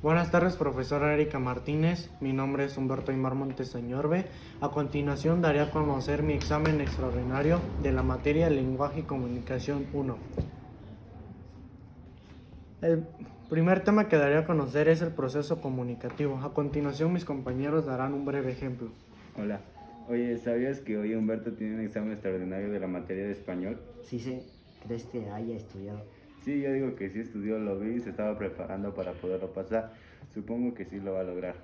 Buenas tardes, profesora Erika Martínez. Mi nombre es Humberto Aymar Monteseñorbe. A continuación daré a conocer mi examen extraordinario de la materia Lenguaje y Comunicación 1. El primer tema que daré a conocer es el proceso comunicativo. A continuación mis compañeros darán un breve ejemplo. Hola. Oye, ¿sabías que hoy Humberto tiene un examen extraordinario de la materia de español? Sí sé, ¿crees que haya estudiado? Sí, yo digo que sí estudió, lo vi y se estaba preparando para poderlo pasar. Supongo que sí lo va a lograr.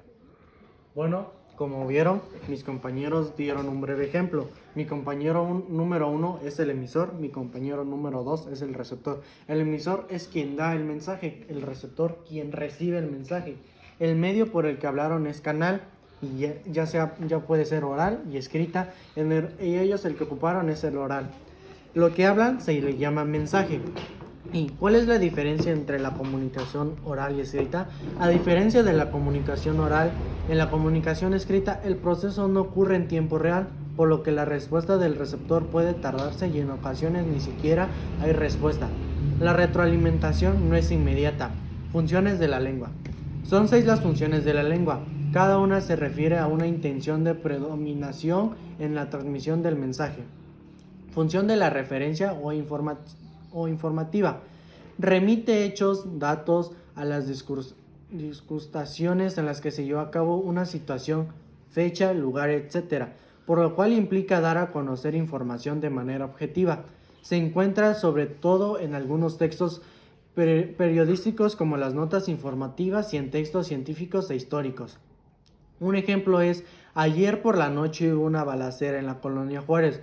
Bueno, como vieron, mis compañeros dieron un breve ejemplo. Mi compañero número 1 es el emisor, mi compañero número 2 es el receptor. El emisor es quien da el mensaje, el receptor quien recibe el mensaje. El medio por el que hablaron es canal, y ya puede ser oral y escrita, y ellos el que ocuparon es el oral. Lo que hablan se le llama mensaje. ¿Y cuál es la diferencia entre la comunicación oral y escrita? A diferencia de la comunicación oral, en la comunicación escrita el proceso no ocurre en tiempo real, por lo que la respuesta del receptor puede tardarse y en ocasiones ni siquiera hay respuesta. La retroalimentación no es inmediata. Funciones de la lengua. Son 6 las funciones de la lengua. Cada una se refiere a una intención de predominación en la transmisión del mensaje. Función de la referencia o informativa. Remite hechos, datos a las discusiones en las que se llevó a cabo una situación, fecha, lugar, etc., por lo cual implica dar a conocer información de manera objetiva. Se encuentra sobre todo en algunos textos periodísticos como las notas informativas y en textos científicos e históricos. Un ejemplo es: ayer por la noche hubo una balacera en la colonia Juárez,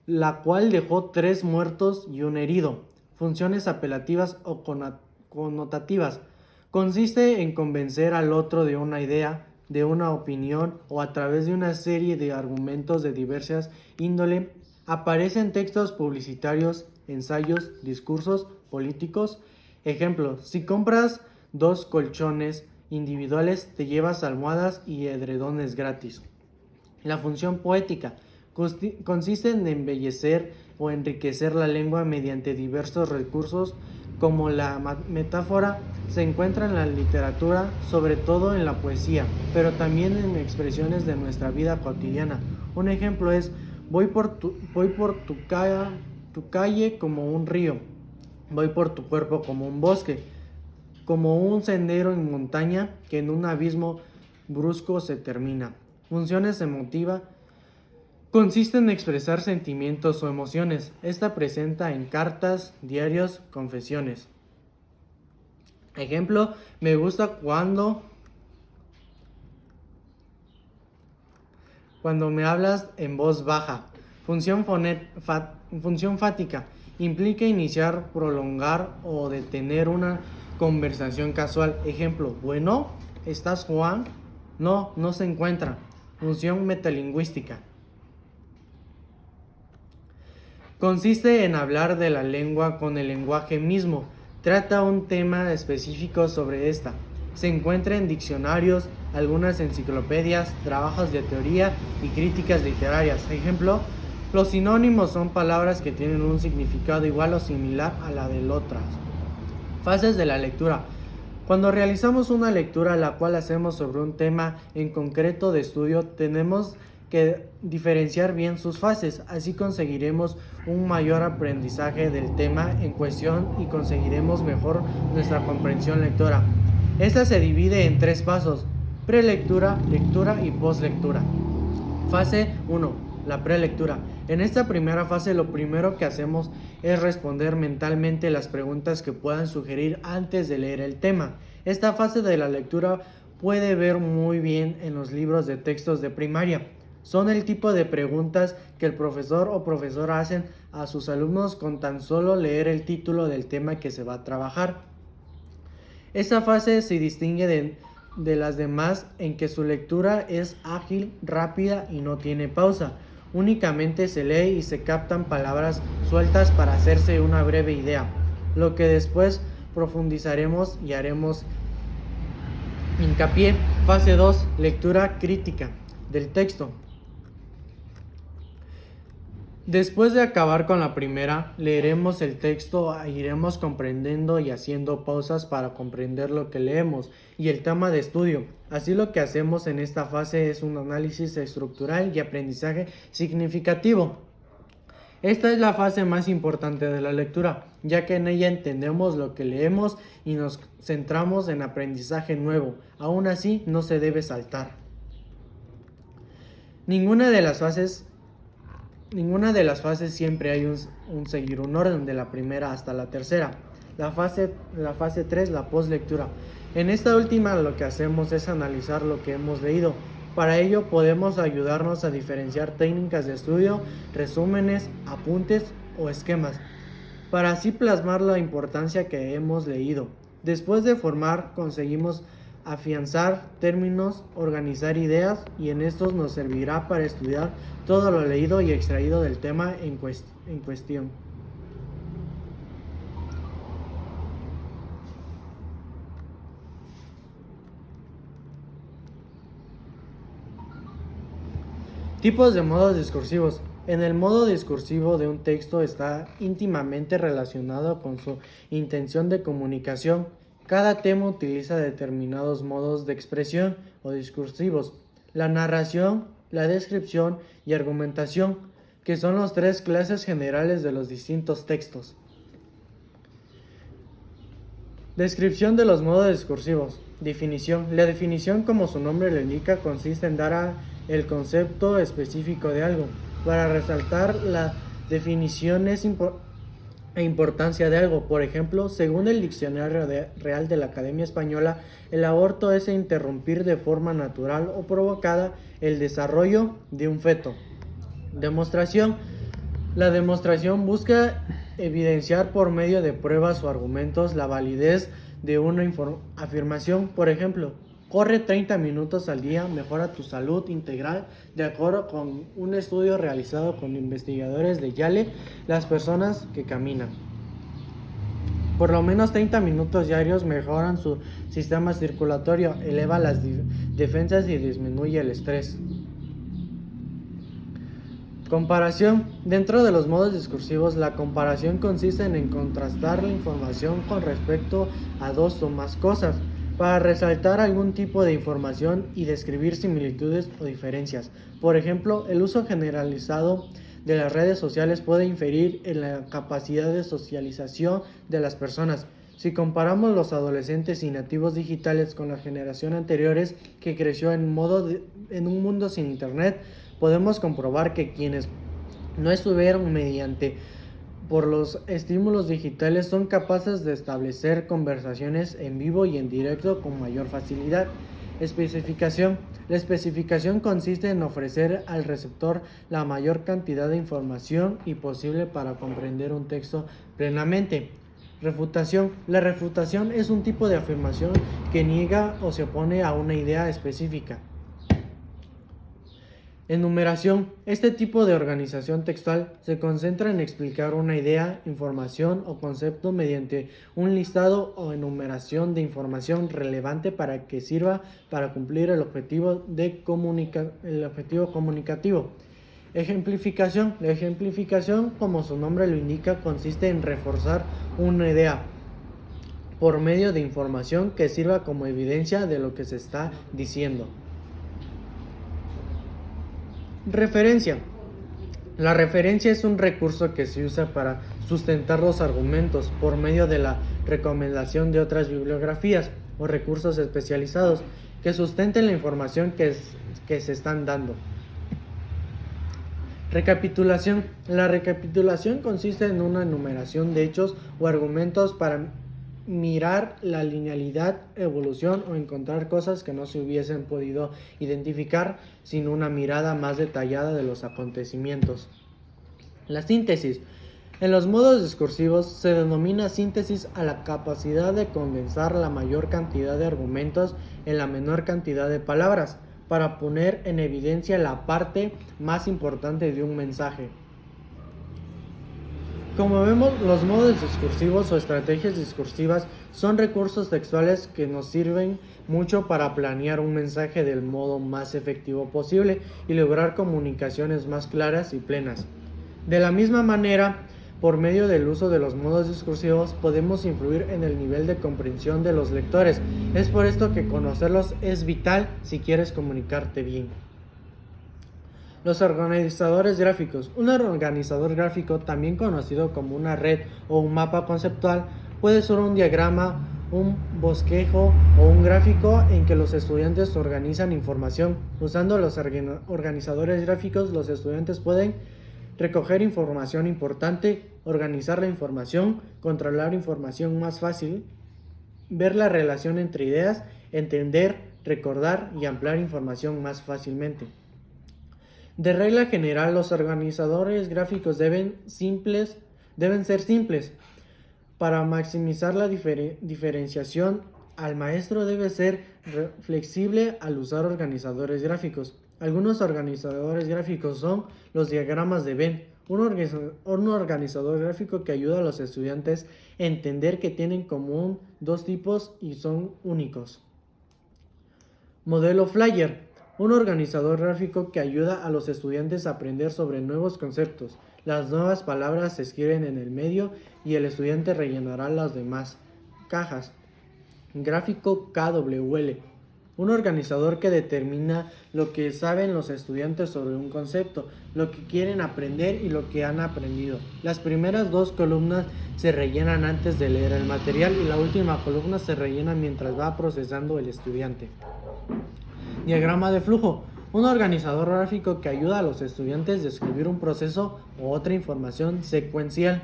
la cual dejó 3 muertos y un herido. Funciones apelativas o connotativas. Consiste en convencer al otro de una idea, de una opinión o a través de una serie de argumentos de diversas índole. Aparece en textos publicitarios, ensayos, discursos políticos. Ejemplos: si compras 2 colchones individuales, te llevas almohadas y edredones gratis. La función poética consiste en embellecer o enriquecer la lengua mediante diversos recursos, como la metáfora. Se encuentra en la literatura, sobre todo en la poesía, pero también en expresiones de nuestra vida cotidiana. Un ejemplo es: voy por tu calle como un río, voy por tu cuerpo como un bosque, como un sendero en montaña que en un abismo brusco se termina. Funciones emotivas. Consiste en expresar sentimientos o emociones. Esta presenta en cartas, diarios, confesiones. Ejemplo: me gusta cuando me hablas en voz baja. Función fática. Implica iniciar, prolongar o detener una conversación casual. Ejemplo: bueno, ¿estás Juan? No, no se encuentra. Función metalingüística. Consiste en hablar de la lengua con el lenguaje mismo. Trata un tema específico sobre esta. Se encuentra en diccionarios, algunas enciclopedias, trabajos de teoría y críticas literarias. Ejemplo: los sinónimos son palabras que tienen un significado igual o similar a la de otras. Fases de la lectura. Cuando realizamos una lectura la cual hacemos sobre un tema en concreto de estudio, tenemos que diferenciar bien sus fases, así conseguiremos un mayor aprendizaje del tema en cuestión y conseguiremos mejor nuestra comprensión lectora. Esta se divide en 3 pasos: prelectura, lectura y postlectura. Fase 1. La prelectura. En esta primera fase lo primero que hacemos es responder mentalmente las preguntas que puedan sugerir antes de leer el tema. Esta fase de la lectura puede ver muy bien en los libros de textos de primaria. Son el tipo de preguntas que el profesor o profesora hacen a sus alumnos con tan solo leer el título del tema que se va a trabajar. Esta fase se distingue de las demás en que su lectura es ágil, rápida y no tiene pausa. Únicamente se lee y se captan palabras sueltas para hacerse una breve idea, lo que después profundizaremos y haremos hincapié. Fase 2. Lectura crítica del texto. Después de acabar con la primera, leeremos el texto e iremos comprendiendo y haciendo pausas para comprender lo que leemos y el tema de estudio. Así lo que hacemos en esta fase es un análisis estructural y aprendizaje significativo. Esta es la fase más importante de la lectura, ya que en ella entendemos lo que leemos y nos centramos en aprendizaje nuevo. Aún así, no se debe saltar. Ninguna de las fases siempre hay un seguir un orden de la primera hasta la tercera. La fase 3, la postlectura. En esta última lo que hacemos es analizar lo que hemos leído. Para ello podemos ayudarnos a diferenciar técnicas de estudio, resúmenes, apuntes o esquemas, para así plasmar la importancia que hemos leído. Después de formar, conseguimos afianzar términos, organizar ideas y en estos nos servirá para estudiar todo lo leído y extraído del tema en cuestión. Tipos de modos discursivos. En el modo discursivo de un texto está íntimamente relacionado con su intención de comunicación. Cada tema utiliza determinados modos de expresión o discursivos: la narración, la descripción y argumentación, que son las tres clases generales de los distintos textos. Descripción de los modos discursivos. Definición. La definición, como su nombre lo indica, consiste en dar el concepto específico de algo. Para resaltar la definición e importancia de algo. Por ejemplo, según el Diccionario Real de la Academia Española, el aborto es interrumpir de forma natural o provocada el desarrollo de un feto. Demostración. La demostración busca evidenciar por medio de pruebas o argumentos la validez de una afirmación. Por ejemplo, corre 30 minutos al día, mejora tu salud integral. De acuerdo con un estudio realizado con investigadores de Yale, las personas que caminan por lo menos 30 minutos diarios mejoran su sistema circulatorio, eleva las defensas y disminuye el estrés. Comparación. Dentro de los modos discursivos, la comparación consiste en contrastar la información con respecto a dos o más cosas, para resaltar algún tipo de información y describir similitudes o diferencias. Por ejemplo, el uso generalizado de las redes sociales puede inferir en la capacidad de socialización de las personas. Si comparamos los adolescentes y nativos digitales con la generación anteriores que creció en un mundo sin internet, podemos comprobar que quienes no estuvieron mediante por los estímulos digitales son capaces de establecer conversaciones en vivo y en directo con mayor facilidad. Especificación. La especificación consiste en ofrecer al receptor la mayor cantidad de información y posible para comprender un texto plenamente. Refutación. La refutación es un tipo de afirmación que niega o se opone a una idea específica. Enumeración. Este tipo de organización textual se concentra en explicar una idea, información o concepto mediante un listado o enumeración de información relevante para que sirva para cumplir el objetivo comunicativo. Ejemplificación. La ejemplificación, como su nombre lo indica, consiste en reforzar una idea por medio de información que sirva como evidencia de lo que se está diciendo. Referencia. La referencia es un recurso que se usa para sustentar los argumentos por medio de la recomendación de otras bibliografías o recursos especializados que sustenten la información que se están dando. Recapitulación. La recapitulación consiste en una enumeración de hechos o argumentos para mirar la linealidad, evolución o encontrar cosas que no se hubiesen podido identificar sin una mirada más detallada de los acontecimientos. La síntesis. En los modos discursivos se denomina síntesis a la capacidad de condensar la mayor cantidad de argumentos en la menor cantidad de palabras para poner en evidencia la parte más importante de un mensaje. Como vemos, los modos discursivos o estrategias discursivas son recursos textuales que nos sirven mucho para planear un mensaje del modo más efectivo posible y lograr comunicaciones más claras y plenas. De la misma manera, por medio del uso de los modos discursivos podemos influir en el nivel de comprensión de los lectores. Es por esto que conocerlos es vital si quieres comunicarte bien. Los organizadores gráficos. Un organizador gráfico, también conocido como una red o un mapa conceptual, puede ser un diagrama, un bosquejo o un gráfico en que los estudiantes organizan información. Usando los organizadores gráficos, los estudiantes pueden recoger información importante, organizar la información, controlar información más fácil, ver la relación entre ideas, entender, recordar y ampliar información más fácilmente. De regla general, los organizadores gráficos deben ser simples. Para maximizar la diferenciación, al maestro debe ser flexible al usar organizadores gráficos. Algunos organizadores gráficos son los diagramas de Venn, un organizador gráfico que ayuda a los estudiantes a entender que tienen en común dos tipos y son únicos. Modelo Flyer, un organizador gráfico que ayuda a los estudiantes a aprender sobre nuevos conceptos. Las nuevas palabras se escriben en el medio y el estudiante rellenará las demás cajas. Gráfico KWL, un organizador que determina lo que saben los estudiantes sobre un concepto, lo que quieren aprender y lo que han aprendido. Las primeras dos columnas se rellenan antes de leer el material y la última columna se rellena mientras va procesando el estudiante. Diagrama de flujo, un organizador gráfico que ayuda a los estudiantes a describir un proceso o otra información secuencial.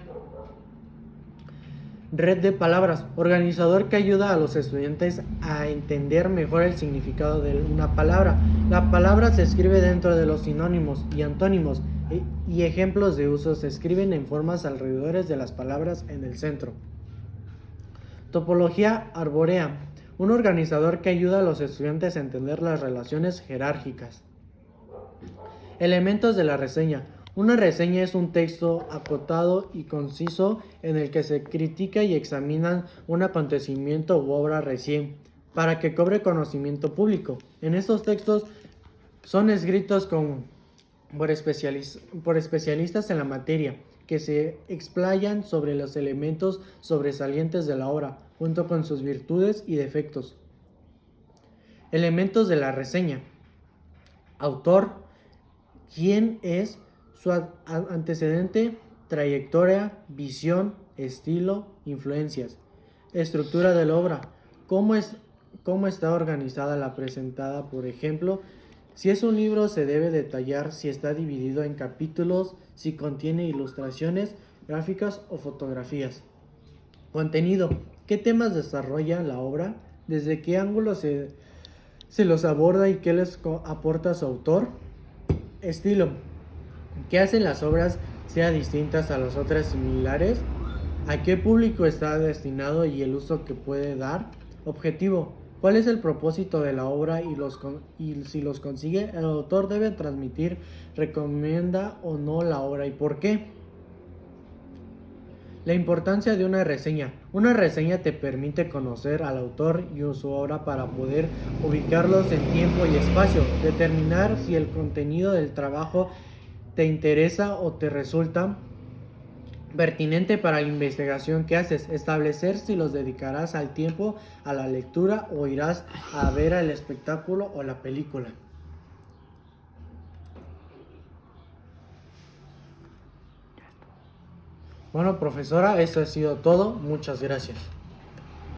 Red de palabras, organizador que ayuda a los estudiantes a entender mejor el significado de una palabra. La palabra se escribe dentro de los sinónimos y antónimos y ejemplos de uso se escriben en formas alrededor de las palabras en el centro. Topología arbórea, un organizador que ayuda a los estudiantes a entender las relaciones jerárquicas. Elementos de la reseña. Una reseña es un texto acotado y conciso en el que se critica y examina un acontecimiento u obra recién para que cobre conocimiento público. En estos textos son escritos por especialistas en la materia que se explayan sobre los elementos sobresalientes de la obra, junto con sus virtudes y defectos. Elementos de la reseña. Autor, quién es, su antecedente, trayectoria, visión, estilo, influencias. Estructura de la obra. ¿Cómo está organizada la presentada? Por ejemplo, si es un libro se debe detallar si está dividido en capítulos, si contiene ilustraciones, gráficas o fotografías. Contenido. ¿Qué temas desarrolla la obra? ¿Desde qué ángulo se los aborda y qué les aporta su autor? Estilo. ¿Qué hacen las obras sean distintas a las otras similares? ¿A qué público está destinado y el uso que puede dar? Objetivo. ¿Cuál es el propósito de la obra y si los consigue? El autor debe transmitir, recomienda o no la obra y por qué. La importancia de una reseña. Una reseña te permite conocer al autor y su obra para poder ubicarlos en tiempo y espacio, determinar si el contenido del trabajo te interesa o te resulta pertinente para la investigación que haces, establecer si los dedicarás al tiempo a la lectura o irás a ver el espectáculo o la película. Bueno, profesora, eso ha sido todo. Muchas gracias.